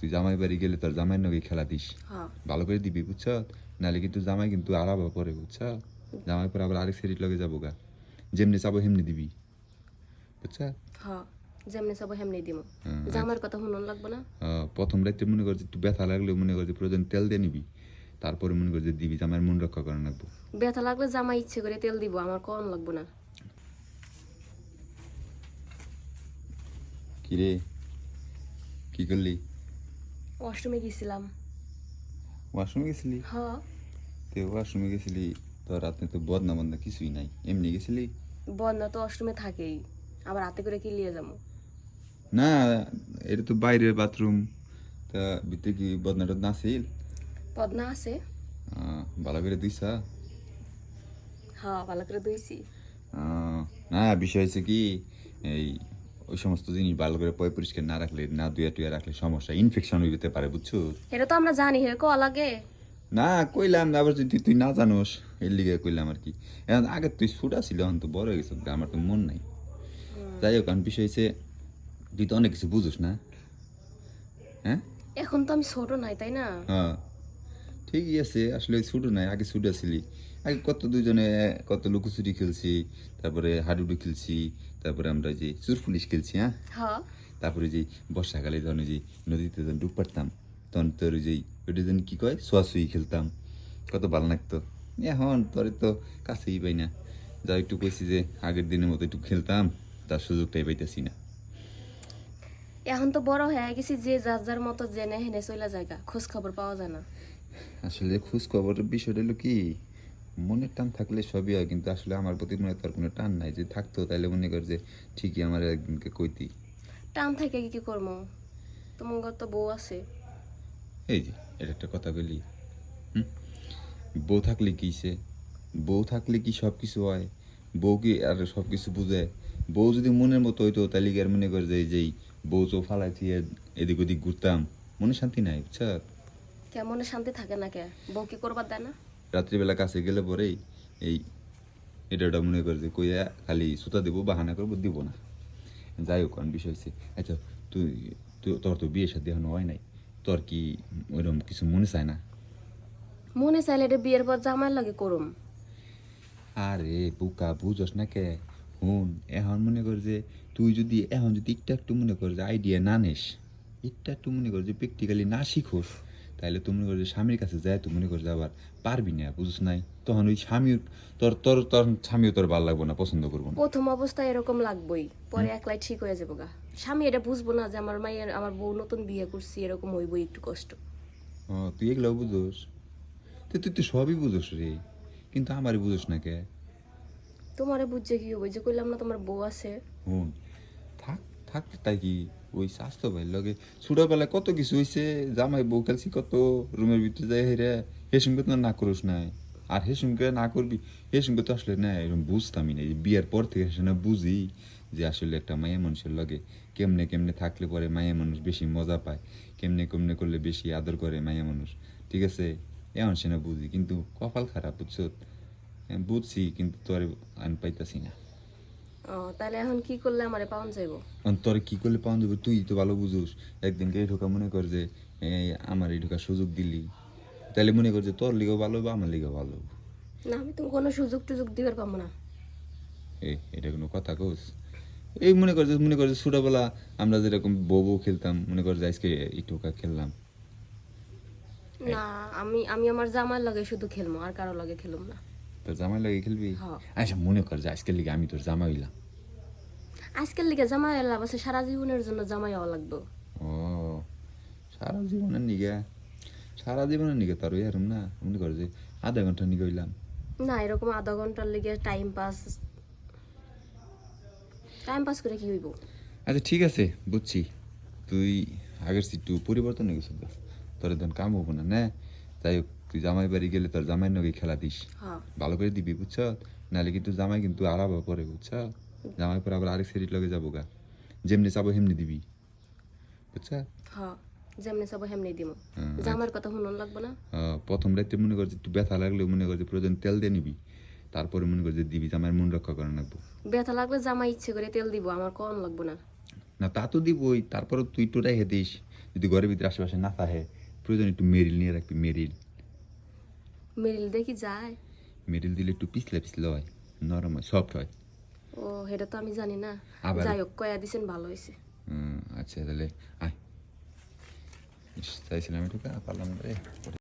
তুই জামাই বাড়ি গেলে তোর জামাইয়ের নগে খেলা দিস, হ্যাঁ ভালো করে দিবি বুঝছ, নাহলে কিন্তু জামাই কিন্তু আলাদা পরে বুঝছ, জামাই পরে আবার আরেক সেরির লগে যাবো গা, যেমনি চাবো হেমনি দিবি বুঝছ। হ্যাঁ যেমনি সব হেমনি দিমু। আচ্ছা। জামার কথা শুনুন লাগবে না। প্রথম রাইতে মনে কর যে একটু ব্যথা লাগলে মনে কর যে প্রয়োজন তেল দিয়ে নিবি, তারপরে মনে কর যে দিবি, জামাইয়ের মন রক্ষা করে রাখবো। ব্যথা লাগলে জামাই ইচ্ছে করে তেল দিব, আমার কোন লাগবে না। কিরে কি করলি? ওয়াশরুমে গেছিলাম। ওয়াশরুমে গেছিলি? হ্যাঁ তো ওয়াশরুমে গেছিলি তো রাতে তো বদনা বদনা কিছুই নাই, এমনি গেছিলি? বন্যা তো ওয়াশরুমে থাকেই, আবার হাতে করে কি নিয়ে যাবো? না, এটা তো বাইরের বাথরুম, তা ভিতরে কি বদনা টদনা আছিল? পদ্মা আছে। ভালো করে দিছা? হ্যাঁ ভালো করে ধুইছি। না, বিষয় হচ্ছে কি, এই ওই সমস্ত জিনিস ভালো করে পরিষ্কার না রাখলে, না ধুয়া টুয়া রাখলে সমস্যা, ইনফেকশন হইতে পারে বুঝছো। এটা তো আমরা জানি, হেরে কো লাগে। না কইলাম, আবার যদি তুই না জানোস এর লিগে কইলাম আর কি। এখন আগে তুই ছোটা ছিল, এখন তো বড় হয়ে গেছ, আমার তো মন নাই। যাই হোক, কারণ বিষয় হচ্ছে তুই তো অনেক কিছু বুঝোস না। হ্যাঁ এখন তো আমি ছোট নাই, তাই না? হ্যাঁ, ঠিকই আছে, আসলে ছোট নাই, আগে ছোট ছিলি। আগে কত দুজনে কত লুকোচুরি খেলছি, তারপরে হাডুডু খেলছি, তারপরে আমরা যে চোর পুলিশ খেলছি, হ্যাঁ। হ্যাঁ তারপরে যে বর্ষাকালে যখন যে নদীতে যখন ডুব পারতাম, তখন তোর ওই যে ওইটা যেন কি কয় ছোঁয়াছুঁয়ি খেলতাম, কত ভালো লাগতো। এখন তোরে তো কাছেই পাই না, যা একটু কইছি যে আগের দিনের মতো একটু খেলতাম, তার সুযোগটাই পাইতেছি না। এখন তো বড় হয়ে গেছি, যে যার যার মতো জেনে হেনে চলে জায়গা, খোঁজ খবর পাওয়া যায় না। আসলে খোঁজ খবরের বিষয়টা হলো কি, মনের টান থাকলে সবই হয়, কিন্তু আসলে আমার প্রতি মনে হয় তোর কোনো টান নাই, যে থাকতো তাহলে মনে কর যে ঠিকই আমার একদিনকে কইতি। টান থেকে কি করবো, তোমার তো বউ আছে। এই যে এটা একটা কথা বলি, হুম, বউ থাকলে কি সে, বউ থাকলে কি সব কিছু হয়? বউ কি আর সব কিছু বুঝে? বউ যদি মনের মতো হইতো তাহলে কি আর মনে করে যে যেই বউ চো ফালাই দিয়ে এদিক ওদিক ঘুরতাম, মনে শান্তি নাই বুঝছ। কেমনে শান্তি থাকে না কে, বউ কি করবার দেয় না? রাত্রিবেলা কাছে গেলে পরেই এই এটা ওটা মনে করে যে কইয়া খালি সুতা দেবো, বাহানা করবো, দিব না। যাই হোক, কারণ বিষয় হচ্ছে, আচ্ছা তুই, তোর তো বিয়ে শাদী এখনো হয় নাই, তোর কি ওইরকম কিছু মনে চায় না? মনে চাইলে এটা বিয়ের পর জামাই লাগে করুম। আরে বুকা, বুঝস না কে? হুন, এখন মনে কর যে তুই যদি এখন যদি একটু একটু মনে কর যে আইডিয়া না নিস, একটু একটু মনে কর যে প্র্যাকটিক্যালি না শিখোস, তাহলে তুই মনে কর যে স্বামীর কাছে যায় তুই মনে কর যে আবার পারবি না, বুঝস নাই? তখন ওই স্বামীর তোর তোর তোর স্বামীও তোর ভালো লাগবো না, পছন্দ করবো না। প্রথম অবস্থায় এরকম লাগবই, পরে একলাই ঠিক হয়ে যাবো গা। স্বামী এটা বুঝবো না যে আমার মায়ের, আমার বউ নতুন বিয়ে করছি, এরকম হইবই একটু কষ্ট। তুই এগুলো বুঝোস, তুই তো সবই বুঝোস রে, কিন্তু আমারই বুঝোস না কে? তোমারে বুঝছে কি হবে, যে কইলাম না তোমার বউ আছে। হুন, থাক থাক, তাই কি ওই স্বাস্থ্য ভাই লগে ছোটবেলায় কত কিছু হয়েছে, জামাই বউ খেলছি কত, রুমের ভিতরে যাই হেরে, হেসুমকে তো না করিস নাই, আর হেসুমকে না করবি, হেসুমকে তো আসলে না এরকম বুঝতামই না, এই বিয়ের পর থেকে এসে না বুঝি যে আসলে একটা মায়া মানুষের লগে কেমনে কেমনে থাকলে পরে মায়া মানুষ বেশি মজা পায়, কেমনে কেমনে করলে বেশি আদর করে মায়া মানুষ, ঠিক আছে? এমন সে না বুঝি, কিন্তু কপাল খারাপ বুঝছো, বুঝছি কিন্তু তোর আন পাইতাছি না। ও তাহলে এখন কি করলে আমারে পাওন যাইব? তোর কি করলে পাওয়া যাবে, তুই তো ভালো বুঝোস। একদিনকে এই ঢোকা মনে কর যে আমার এই ঢোকার সুযোগ দিলি, তাহলে মনে কর যে তোর লিগেও ভালো হবে, আমার লিগেও ভালো হবে। না আমি তো কোনো সুযোগ টুযোগ দিবার পাবো না। এটা কোনো কথা কোস? এই মনে কর যে ছোটবেলা আমরা যেরকম বউ বউ খেলতাম, মনে কর যে আজকে এই টোকা খেললাম। এই, না আমি আমি আমার জামার লগে শুধু খেলবো, আর কারো লগে খেলুম না। তোর জামাই লাগে খেলবি? হ্যাঁ আচ্ছা মনে কর যে আজকের লিগে আমি তোর জামাই হইলাম। আজকের লিগে জামাই লাভ আছে, সারা জীবনের জন্য জামাই হওয়া লাগবে। ও, সারা জীবনের নিগে, সারা জীবনের নিগে তোর ওই হারুম না, মনে কর যে আধা ঘন্টা নিগে হইলাম। না এরকম আধা ঘন্টার লিগে টাইম পাস, টাইম পাস করে কি হইব? আচ্ছা ঠিক আছে, বুঝছি, তুই আগের চেয়ে একটু পরিবর্তন হয়ে গেছিস, তোর ধন কাম হবো না না। যাই হোক, তুই জামাই বাড়ি গেলে তোর জামাইয়ের নগে খেলা দিস, হ্যাঁ ভালো করে দিবি বুঝছ, নাহলে কিন্তু জামাই কিন্তু আলাদা পরে বুঝছ, জামাই পরে আবার আরেক সেরির লগে যাবো গা, যেমনি চাবো হেমনি দিবি বুঝছ। হ্যাঁ যেমনি সব হেমনি দিমু। আচ্ছা। জামার কথা শুনুন লাগবে না। প্রথম রাইতে মনে কর যে একটু ব্যথা লাগলে মনে কর যে প্রয়োজন তেল দিয়ে নিবি, তারপরে মনে কর যে দিবি, জামাইয়ের মন রক্ষা করে রাখবো। ব্যথা লাগলে জামাই ইচ্ছে করে তেল দিব, আমার কোন লাগবে না। না তা তো দিবই, তারপরে তুই একটু রেখে দিস, যদি ঘরের ভিতরে আশেপাশে না থাকে প্রয়োজন একটু মেরিল নিয়ে রাখবি, মেরিল। মেরিল দেখি যায়। মেরিল দিলে একটু পিছলে পিছলে হয়, নরম হয়, সফট হয়। ও এটা তো আমি জানি না। আবার- যাই হোক কয়া দিছেন ভালো হয়েছে। আচ্ছা তাহলে আয়। ইস, চাইছিলাম একটু পারলাম রে।